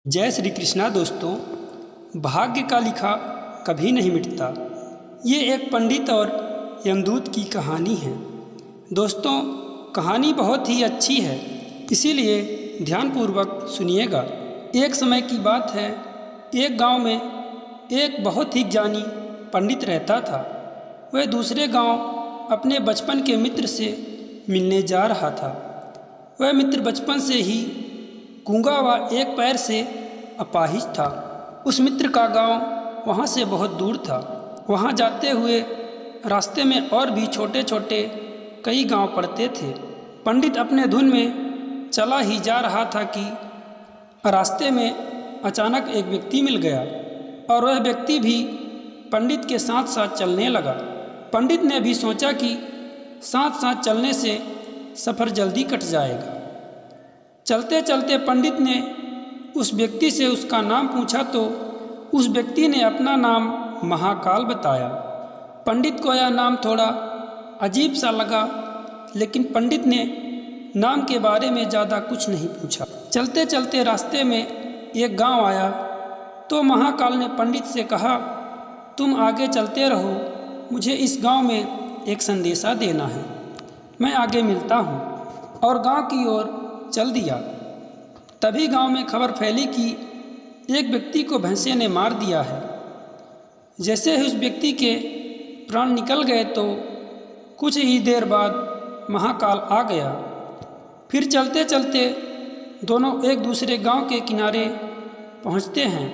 जय श्री कृष्णा दोस्तों। भाग्य का लिखा कभी नहीं मिटता। ये एक पंडित और यमदूत की कहानी है। दोस्तों, कहानी बहुत ही अच्छी है, इसीलिए ध्यानपूर्वक सुनिएगा। एक समय की बात है, एक गांव में एक बहुत ही ज्ञानी पंडित रहता था। वह दूसरे गांव अपने बचपन के मित्र से मिलने जा रहा था। वह मित्र बचपन से ही गूंगा व एक पैर से अपाहिज था। उस मित्र का गांव वहां से बहुत दूर था। वहां जाते हुए रास्ते में और भी छोटे छोटे कई गांव पड़ते थे। पंडित अपने धुन में चला ही जा रहा था कि रास्ते में अचानक एक व्यक्ति मिल गया और वह व्यक्ति भी पंडित के साथ साथ चलने लगा। पंडित ने भी सोचा कि साथ साथ चलने से सफ़र जल्दी कट जाएगा। चलते चलते पंडित ने उस व्यक्ति से उसका नाम पूछा तो उस व्यक्ति ने अपना नाम महाकाल बताया। पंडित को यह नाम थोड़ा अजीब सा लगा, लेकिन पंडित ने नाम के बारे में ज़्यादा कुछ नहीं पूछा। चलते चलते रास्ते में एक गांव आया तो महाकाल ने पंडित से कहा, तुम आगे चलते रहो, मुझे इस गांव में एक संदेशा देना है, मैं आगे मिलता हूँ। और गांव की ओर चल दिया। तभी गांव में खबर फैली कि एक व्यक्ति को भैंसे ने मार दिया है। जैसे ही उस व्यक्ति के प्राण निकल गए तो कुछ ही देर बाद महाकाल आ गया। फिर चलते चलते दोनों एक दूसरे गांव के किनारे पहुंचते हैं,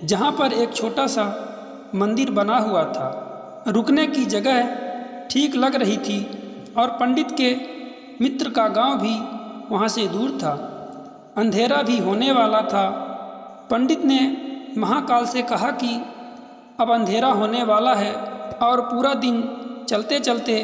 जहां पर एक छोटा सा मंदिर बना हुआ था। रुकने की जगह ठीक लग रही थी और पंडित के मित्र का गांव भी वहाँ से दूर था। अंधेरा भी होने वाला था। पंडित ने महाकाल से कहा कि अब अंधेरा होने वाला है और पूरा दिन चलते चलते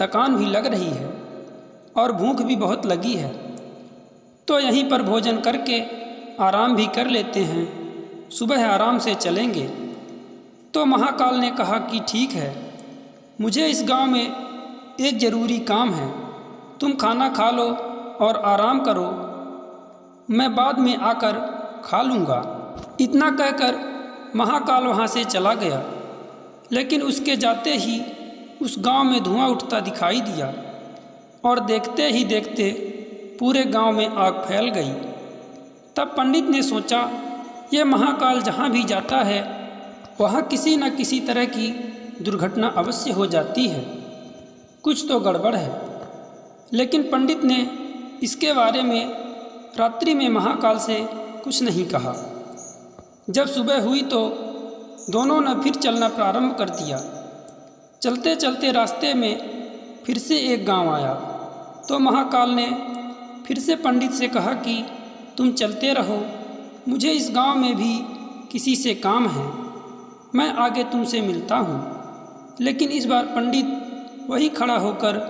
थकान भी लग रही है और भूख भी बहुत लगी है, तो यहीं पर भोजन करके आराम भी कर लेते हैं, सुबह आराम से चलेंगे। तो महाकाल ने कहा कि ठीक है, मुझे इस गांव में एक ज़रूरी काम है, तुम खाना खा लो और आराम करो, मैं बाद में आकर खा लूँगा। इतना कहकर महाकाल वहाँ से चला गया। लेकिन उसके जाते ही उस गांव में धुआं उठता दिखाई दिया और देखते ही देखते पूरे गांव में आग फैल गई। तब पंडित ने सोचा, यह महाकाल जहाँ भी जाता है वहाँ किसी न किसी तरह की दुर्घटना अवश्य हो जाती है, कुछ तो गड़बड़ है। लेकिन पंडित ने इसके बारे में रात्रि में महाकाल से कुछ नहीं कहा। जब सुबह हुई तो दोनों ने फिर चलना प्रारंभ कर दिया। चलते चलते रास्ते में फिर से एक गांव आया तो महाकाल ने फिर से पंडित से कहा कि तुम चलते रहो, मुझे इस गांव में भी किसी से काम है, मैं आगे तुमसे मिलता हूँ। लेकिन इस बार पंडित वही खड़ा होकर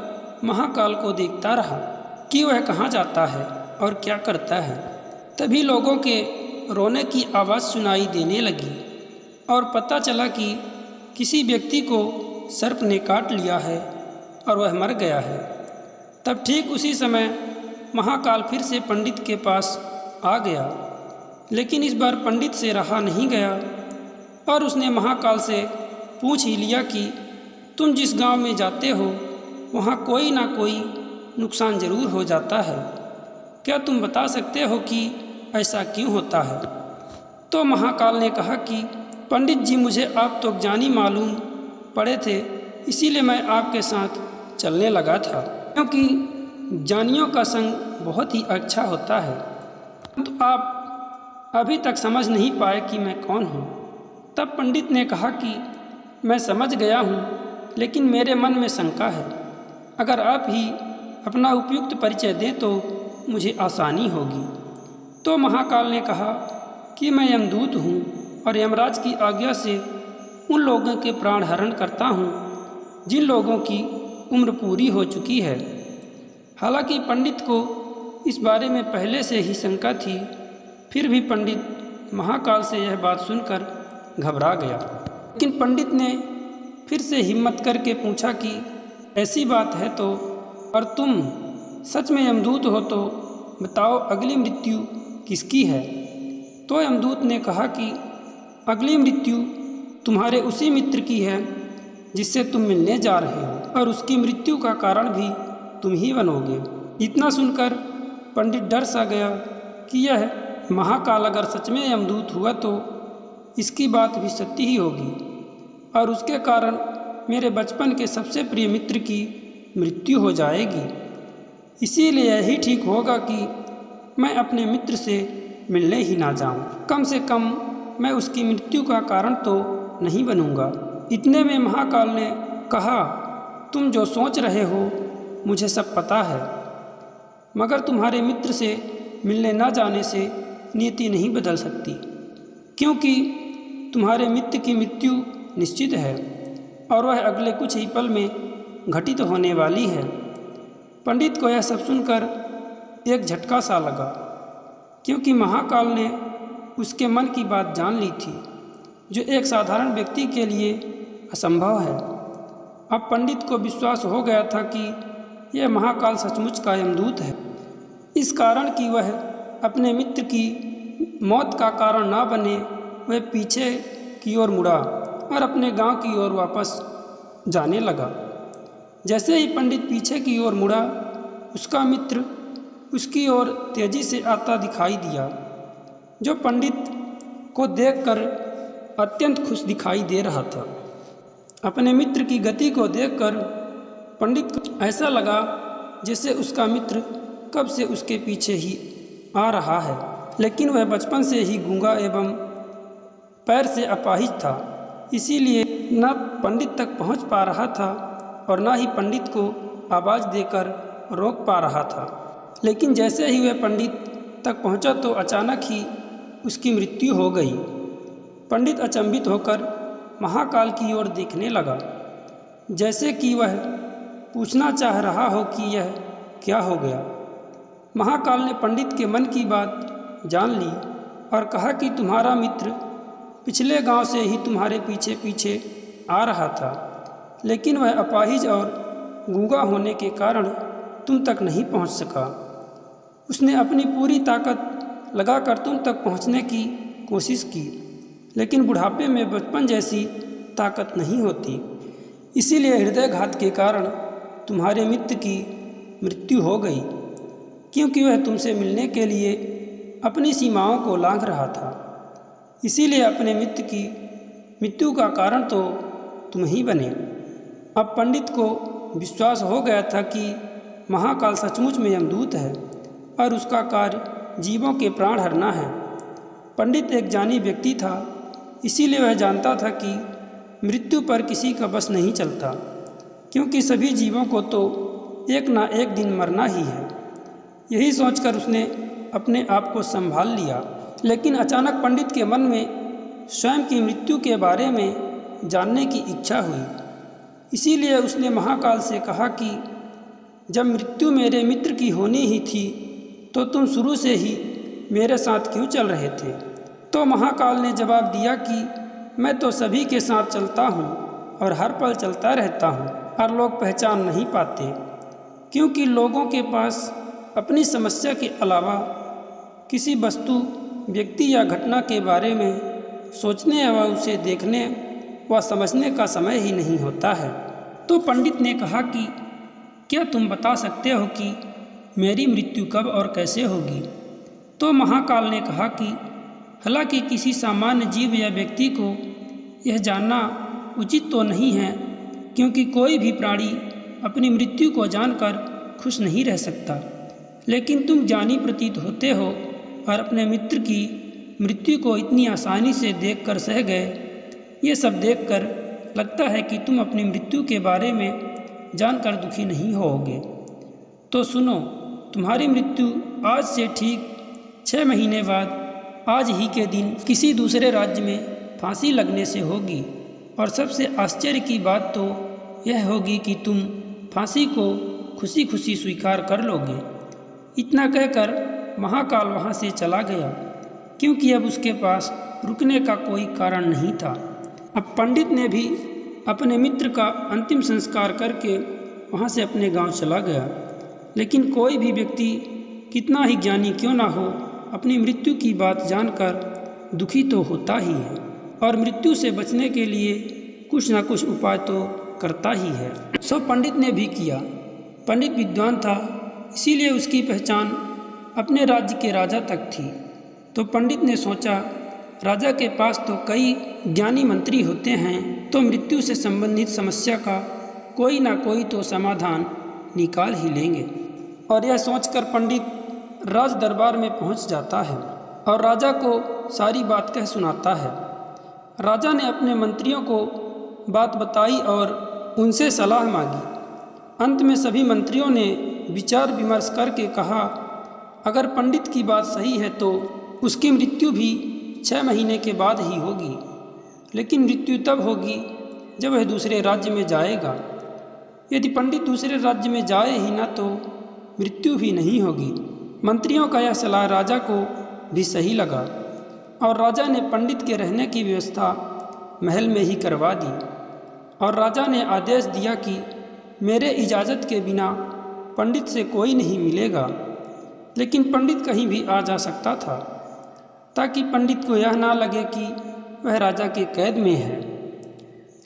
महाकाल को देखता रहा कि वह कहाँ जाता है और क्या करता है। तभी लोगों के रोने की आवाज़ सुनाई देने लगी और पता चला कि किसी व्यक्ति को सर्प ने काट लिया है और वह मर गया है। तब ठीक उसी समय महाकाल फिर से पंडित के पास आ गया, लेकिन इस बार पंडित से रहा नहीं गया और उसने महाकाल से पूछ ही लिया कि तुम जिस गांव में जाते हो वहाँ कोई ना कोई नुकसान ज़रूर हो जाता है, क्या तुम बता सकते हो कि ऐसा क्यों होता है? तो महाकाल ने कहा कि पंडित जी, मुझे आप तो ज्ञानी मालूम पड़े थे, इसीलिए मैं आपके साथ चलने लगा था, क्योंकि ज्ञानियों का संग बहुत ही अच्छा होता है। तो आप अभी तक समझ नहीं पाए कि मैं कौन हूँ। तब पंडित ने कहा कि मैं समझ गया हूँ, लेकिन मेरे मन में शंका है, अगर आप ही अपना उपयुक्त परिचय दें तो मुझे आसानी होगी। तो महाकाल ने कहा कि मैं यमदूत हूँ और यमराज की आज्ञा से उन लोगों के प्राण हरण करता हूँ जिन लोगों की उम्र पूरी हो चुकी है। हालांकि पंडित को इस बारे में पहले से ही शंका थी, फिर भी पंडित महाकाल से यह बात सुनकर घबरा गया। लेकिन पंडित ने फिर से हिम्मत करके पूछा कि ऐसी बात है तो, और तुम सच में यमदूत हो तो बताओ, अगली मृत्यु किसकी है? तो यमदूत ने कहा कि अगली मृत्यु तुम्हारे उसी मित्र की है जिससे तुम मिलने जा रहे हो, और उसकी मृत्यु का कारण भी तुम ही बनोगे। इतना सुनकर पंडित डर सा गया कि यह महाकाल अगर सच में यमदूत हुआ तो इसकी बात भी सत्य ही होगी, और उसके कारण मेरे बचपन के सबसे प्रिय मित्र की मृत्यु हो जाएगी। इसीलिए यही ठीक होगा कि मैं अपने मित्र से मिलने ही ना जाऊं। कम से कम मैं उसकी मृत्यु का कारण तो नहीं बनूंगा। इतने में महाकाल ने कहा, तुम जो सोच रहे हो मुझे सब पता है, मगर तुम्हारे मित्र से मिलने ना जाने से नियति नहीं बदल सकती, क्योंकि तुम्हारे मित्र की मृत्यु निश्चित है और वह अगले कुछ ही पल में घटित होने वाली है। पंडित को यह सब सुनकर एक झटका सा लगा, क्योंकि महाकाल ने उसके मन की बात जान ली थी, जो एक साधारण व्यक्ति के लिए असंभव है। अब पंडित को विश्वास हो गया था कि यह महाकाल सचमुच का यमदूत है, इस कारण कि वह अपने मित्र की मौत का कारण ना बने वह पीछे की ओर मुड़ा और अपने गांव की ओर वापस जाने लगा। जैसे ही पंडित पीछे की ओर मुड़ा, उसका मित्र उसकी ओर तेजी से आता दिखाई दिया, जो पंडित को देखकर अत्यंत खुश दिखाई दे रहा था। अपने मित्र की गति को देखकर पंडित को ऐसा लगा जैसे उसका मित्र कब से उसके पीछे ही आ रहा है, लेकिन वह बचपन से ही गूंगा एवं पैर से अपाहिज था, इसीलिए न पंडित तक पहुंच पा रहा था और न ही पंडित को आवाज़ देकर रोक पा रहा था। लेकिन जैसे ही वह पंडित तक पहुंचा तो अचानक ही उसकी मृत्यु हो गई। पंडित अचंभित होकर महाकाल की ओर देखने लगा, जैसे कि वह पूछना चाह रहा हो कि यह क्या हो गया। महाकाल ने पंडित के मन की बात जान ली और कहा कि तुम्हारा मित्र पिछले गांव से ही तुम्हारे पीछे पीछे आ रहा था, लेकिन वह अपाहिज और गूंगा होने के कारण तुम तक नहीं पहुंच सका। उसने अपनी पूरी ताकत लगाकर तुम तक पहुंचने की कोशिश की, लेकिन बुढ़ापे में बचपन जैसी ताकत नहीं होती, इसीलिए हृदयघात के कारण तुम्हारे मित्र की मृत्यु हो गई, क्योंकि वह तुमसे मिलने के लिए अपनी सीमाओं को लांघ रहा था। इसीलिए अपने मित्र की मृत्यु का कारण तो तुम ही बने। अब पंडित को विश्वास हो गया था कि महाकाल सचमुच में यमदूत है और उसका कार्य जीवों के प्राण हरना है। पंडित एक ज्ञानी व्यक्ति था, इसीलिए वह जानता था कि मृत्यु पर किसी का बस नहीं चलता, क्योंकि सभी जीवों को तो एक ना एक दिन मरना ही है। यही सोचकर उसने अपने आप को संभाल लिया। लेकिन अचानक पंडित के मन में स्वयं की मृत्यु के बारे में जानने की इच्छा हुई, इसीलिए उसने महाकाल से कहा कि जब मृत्यु मेरे मित्र की होनी ही थी तो तुम शुरू से ही मेरे साथ क्यों चल रहे थे। तो महाकाल ने जवाब दिया कि मैं तो सभी के साथ चलता हूँ और हर पल चलता रहता हूँ, और लोग पहचान नहीं पाते, क्योंकि लोगों के पास अपनी समस्या के अलावा किसी वस्तु, व्यक्ति या घटना के बारे में सोचने व उसे देखने व समझने का समय ही नहीं होता है। तो पंडित ने कहा कि क्या तुम बता सकते हो कि मेरी मृत्यु कब और कैसे होगी। तो महाकाल ने कहा कि हालांकि किसी सामान्य जीव या व्यक्ति को यह जानना उचित तो नहीं है, क्योंकि कोई भी प्राणी अपनी मृत्यु को जानकर खुश नहीं रह सकता, लेकिन तुम ज्ञानी प्रतीत होते हो और अपने मित्र की मृत्यु को इतनी आसानी से देखकर सह गए। ये सब देखकर लगता है कि तुम अपनी मृत्यु के बारे में जानकर दुखी नहीं होोगे। तो सुनो, तुम्हारी मृत्यु आज से ठीक 6 महीने बाद आज ही के दिन किसी दूसरे राज्य में फांसी लगने से होगी, और सबसे आश्चर्य की बात तो यह होगी कि तुम फांसी को खुशी खुशी स्वीकार कर लोगे। इतना कहकर महाकाल वहाँ से चला गया, क्योंकि अब उसके पास रुकने का कोई कारण नहीं था। अब पंडित ने भी अपने मित्र का अंतिम संस्कार करके वहाँ से अपने गांव चला गया, लेकिन कोई भी व्यक्ति कितना ही ज्ञानी क्यों ना हो, अपनी मृत्यु की बात जानकर दुखी तो होता ही है और मृत्यु से बचने के लिए कुछ न कुछ उपाय तो करता ही है। सो पंडित ने भी किया। पंडित विद्वान था, इसीलिए उसकी पहचान अपने राज्य के राजा तक थी। तो पंडित ने सोचा, राजा के पास तो कई ज्ञानी मंत्री होते हैं, तो मृत्यु से संबंधित समस्या का कोई ना कोई तो समाधान निकाल ही लेंगे। और यह सोचकर पंडित राज दरबार में पहुंच जाता है और राजा को सारी बात कह सुनाता है। राजा ने अपने मंत्रियों को बात बताई और उनसे सलाह मांगी। अंत में सभी मंत्रियों ने विचार विमर्श करके कहा, अगर पंडित की बात सही है तो उसकी मृत्यु भी 6 महीने के बाद ही होगी, लेकिन मृत्यु तब होगी जब वह दूसरे राज्य में जाएगा। यदि पंडित दूसरे राज्य में जाए ही ना तो मृत्यु भी नहीं होगी। मंत्रियों का यह सलाह राजा को भी सही लगा और राजा ने पंडित के रहने की व्यवस्था महल में ही करवा दी। और राजा ने आदेश दिया कि मेरे इजाज़त के बिना पंडित से कोई नहीं मिलेगा, लेकिन पंडित कहीं भी आ जा सकता था, ताकि पंडित को यह ना लगे कि वह राजा के कैद में है।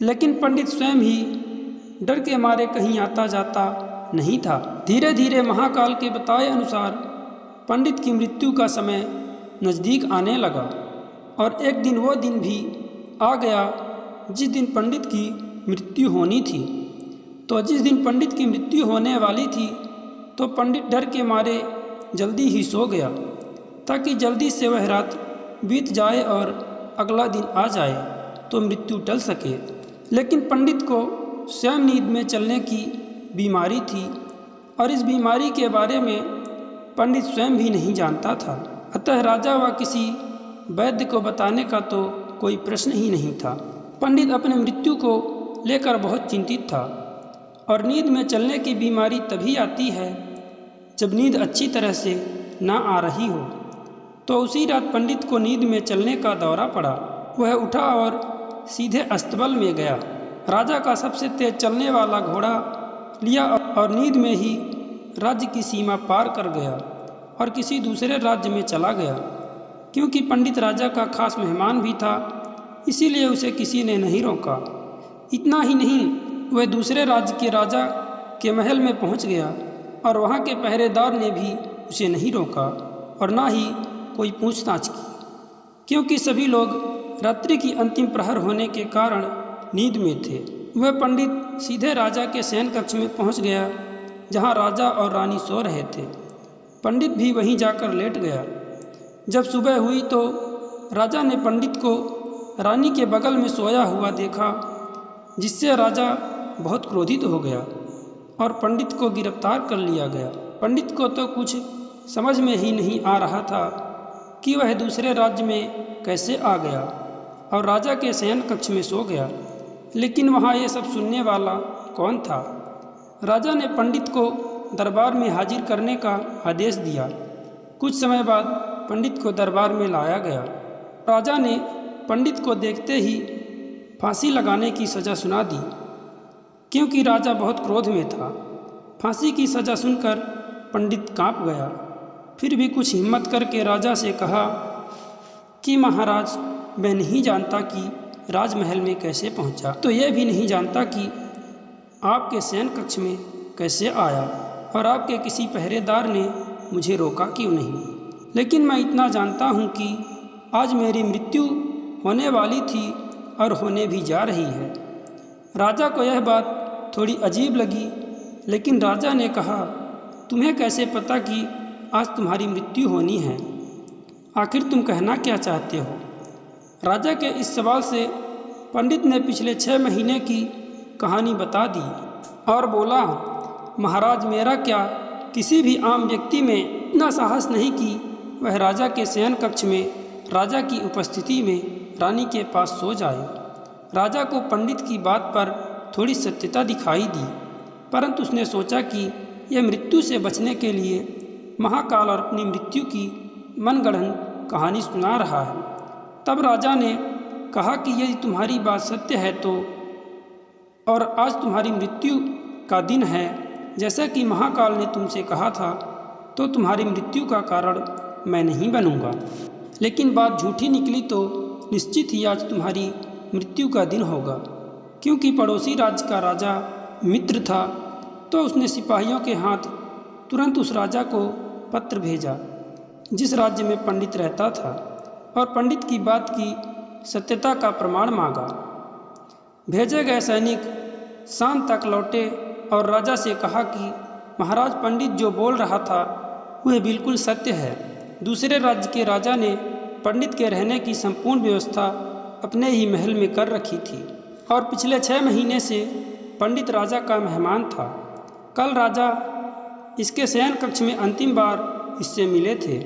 लेकिन पंडित स्वयं ही डर के मारे कहीं आता जाता नहीं था। धीरे धीरे महाकाल के बताए अनुसार पंडित की मृत्यु का समय नज़दीक आने लगा और एक दिन वो दिन भी आ गया जिस दिन पंडित की मृत्यु होनी थी। तो जिस दिन पंडित की मृत्यु होने वाली थी तो पंडित डर के मारे जल्दी ही सो गया, ताकि जल्दी से वह रात बीत जाए और अगला दिन आ जाए तो मृत्यु टल सके। लेकिन पंडित को स्वयं नींद में चलने की बीमारी थी और इस बीमारी के बारे में पंडित स्वयं भी नहीं जानता था। अतः राजा व किसी वैद्य को बताने का तो कोई प्रश्न ही नहीं था। पंडित अपने मृत्यु को लेकर बहुत चिंतित था और नींद में चलने की बीमारी तभी आती है जब नींद अच्छी तरह से ना आ रही हो। तो उसी रात पंडित को नींद में चलने का दौरा पड़ा। वह उठा और सीधे अस्तबल में गया। राजा का सबसे तेज चलने वाला घोड़ा लिया और नींद में ही राज्य की सीमा पार कर गया और किसी दूसरे राज्य में चला गया। क्योंकि पंडित राजा का खास मेहमान भी था, इसीलिए उसे किसी ने नहीं रोका। इतना ही नहीं, वह दूसरे राज्य के राजा के महल में पहुंच गया और वहां के पहरेदार ने भी उसे नहीं रोका और ना ही कोई पूछताछ की, क्योंकि सभी लोग रात्रि की अंतिम प्रहर होने के कारण नींद में थे। वह पंडित सीधे राजा के शयन कक्ष में पहुंच गया, जहां राजा और रानी सो रहे थे। पंडित भी वहीं जाकर लेट गया। जब सुबह हुई तो राजा ने पंडित को रानी के बगल में सोया हुआ देखा, जिससे राजा बहुत क्रोधित हो गया और पंडित को गिरफ्तार कर लिया गया। पंडित को तो कुछ समझ में ही नहीं आ रहा था कि वह दूसरे राज्य में कैसे आ गया और राजा के शयन कक्ष में सो गया। लेकिन वहाँ ये सब सुनने वाला कौन था? राजा ने पंडित को दरबार में हाजिर करने का आदेश दिया। कुछ समय बाद पंडित को दरबार में लाया गया। राजा ने पंडित को देखते ही फांसी लगाने की सज़ा सुना दी, क्योंकि राजा बहुत क्रोध में था। फांसी की सज़ा सुनकर पंडित कांप गया। फिर भी कुछ हिम्मत करके राजा से कहा कि महाराज, मैं नहीं जानता कि राजमहल में कैसे पहुंचा, तो यह भी नहीं जानता कि आपके शयन कक्ष में कैसे आया और आपके किसी पहरेदार ने मुझे रोका क्यों नहीं। लेकिन मैं इतना जानता हूं कि आज मेरी मृत्यु होने वाली थी और होने भी जा रही है। राजा को यह बात थोड़ी अजीब लगी, लेकिन राजा ने कहा, तुम्हें कैसे पता कि आज तुम्हारी मृत्यु होनी है? आखिर तुम कहना क्या चाहते हो? राजा के इस सवाल से पंडित ने पिछले 6 महीने की कहानी बता दी और बोला, महाराज, मेरा क्या किसी भी आम व्यक्ति में इतना साहस नहीं कि वह राजा के शयन कक्ष में राजा की उपस्थिति में रानी के पास सो जाए। राजा को पंडित की बात पर थोड़ी सत्यता दिखाई दी, परंतु उसने सोचा कि यह मृत्यु से बचने के लिए महाकाल और अपनी मृत्यु की मनगढ़ंत कहानी सुना रहा है। तब राजा ने कहा कि यदि तुम्हारी बात सत्य है तो और आज तुम्हारी मृत्यु का दिन है, जैसा कि महाकाल ने तुमसे कहा था, तो तुम्हारी मृत्यु का कारण मैं नहीं बनूंगा। लेकिन बात झूठी निकली तो निश्चित ही आज तुम्हारी मृत्यु का दिन होगा। क्योंकि पड़ोसी राज्य का राजा मित्र था, तो उसने सिपाहियों के हाथ तुरंत उस राजा को पत्र भेजा जिस राज्य में पंडित रहता था, और पंडित की बात की सत्यता का प्रमाण मांगा। भेजे गए सैनिक शाम तक लौटे और राजा से कहा कि महाराज, पंडित जो बोल रहा था वह बिल्कुल सत्य है। दूसरे राज्य के राजा ने पंडित के रहने की संपूर्ण व्यवस्था अपने ही महल में कर रखी थी और पिछले 6 महीने से पंडित राजा का मेहमान था। कल राजा इसके शयन कक्ष में अंतिम बार इससे मिले थे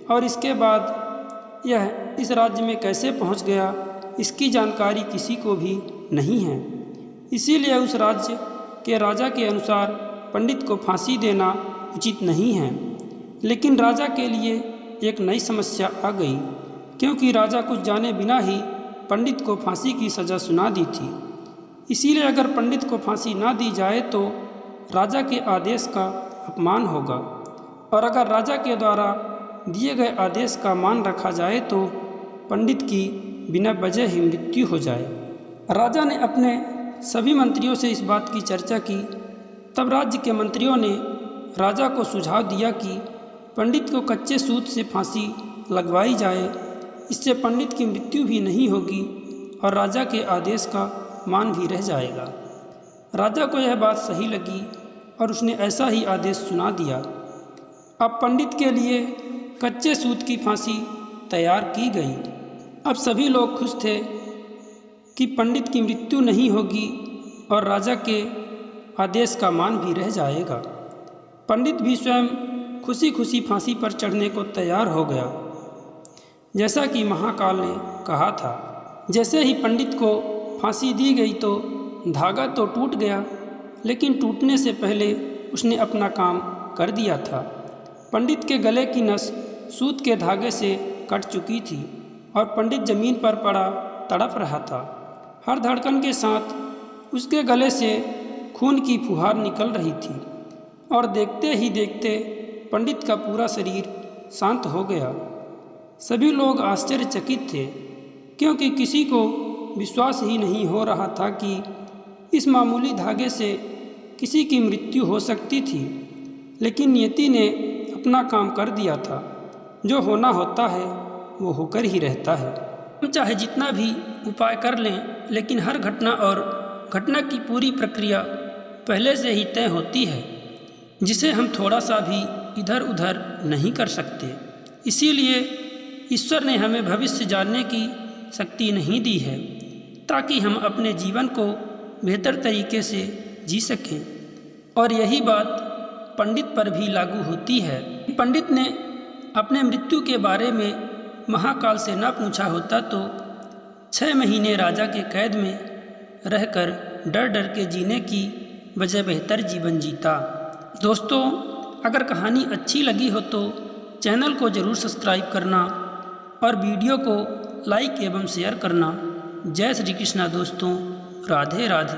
और इसके बाद यह इस राज्य में कैसे पहुंच गया, इसकी जानकारी किसी को भी नहीं है। इसीलिए उस राज्य के राजा के अनुसार पंडित को फांसी देना उचित नहीं है। लेकिन राजा के लिए एक नई समस्या आ गई, क्योंकि राजा कुछ जाने बिना ही पंडित को फांसी की सज़ा सुना दी थी। इसीलिए अगर पंडित को फांसी ना दी जाए तो राजा के आदेश का अपमान होगा, और अगर राजा के द्वारा दिए गए आदेश का मान रखा जाए तो पंडित की बिना वजह ही मृत्यु हो जाए। राजा ने अपने सभी मंत्रियों से इस बात की चर्चा की। तब राज्य के मंत्रियों ने राजा को सुझाव दिया कि पंडित को कच्चे सूत से फांसी लगवाई जाए। इससे पंडित की मृत्यु भी नहीं होगी और राजा के आदेश का मान भी रह जाएगा। राजा को यह बात सही लगी और उसने ऐसा ही आदेश सुना दिया। अब पंडित के लिए कच्चे सूत की फांसी तैयार की गई। अब सभी लोग खुश थे कि पंडित की मृत्यु नहीं होगी और राजा के आदेश का मान भी रह जाएगा। पंडित भी स्वयं खुशी खुशी फांसी पर चढ़ने को तैयार हो गया, जैसा कि महाकाल ने कहा था। जैसे ही पंडित को फांसी दी गई तो धागा तो टूट गया, लेकिन टूटने से पहले उसने अपना काम कर दिया था। पंडित के गले की नस सूत के धागे से कट चुकी थी और पंडित जमीन पर पड़ा तड़प रहा था। हर धड़कन के साथ उसके गले से खून की फुहार निकल रही थी और देखते ही देखते पंडित का पूरा शरीर शांत हो गया। सभी लोग आश्चर्यचकित थे, क्योंकि किसी को विश्वास ही नहीं हो रहा था कि इस मामूली धागे से किसी की मृत्यु हो सकती थी। लेकिन नियति ने अपना काम कर दिया था। जो होना होता है वो होकर ही रहता है। हम चाहे जितना भी उपाय कर लें, लेकिन हर घटना और घटना की पूरी प्रक्रिया पहले से ही तय होती है, जिसे हम थोड़ा सा भी इधर उधर नहीं कर सकते। इसीलिए ईश्वर ने हमें भविष्य जानने की शक्ति नहीं दी है, ताकि हम अपने जीवन को बेहतर तरीके से जी सकें। और यही बात पंडित पर भी लागू होती है। पंडित ने अपने मृत्यु के बारे में महाकाल से न पूछा होता तो 6 महीने राजा के कैद में रहकर डर डर के जीने की बजाय बेहतर जीवन जीता। दोस्तों, अगर कहानी अच्छी लगी हो तो चैनल को ज़रूर सब्सक्राइब करना और वीडियो को लाइक एवं शेयर करना। जय श्री कृष्णा दोस्तों, राधे राधे।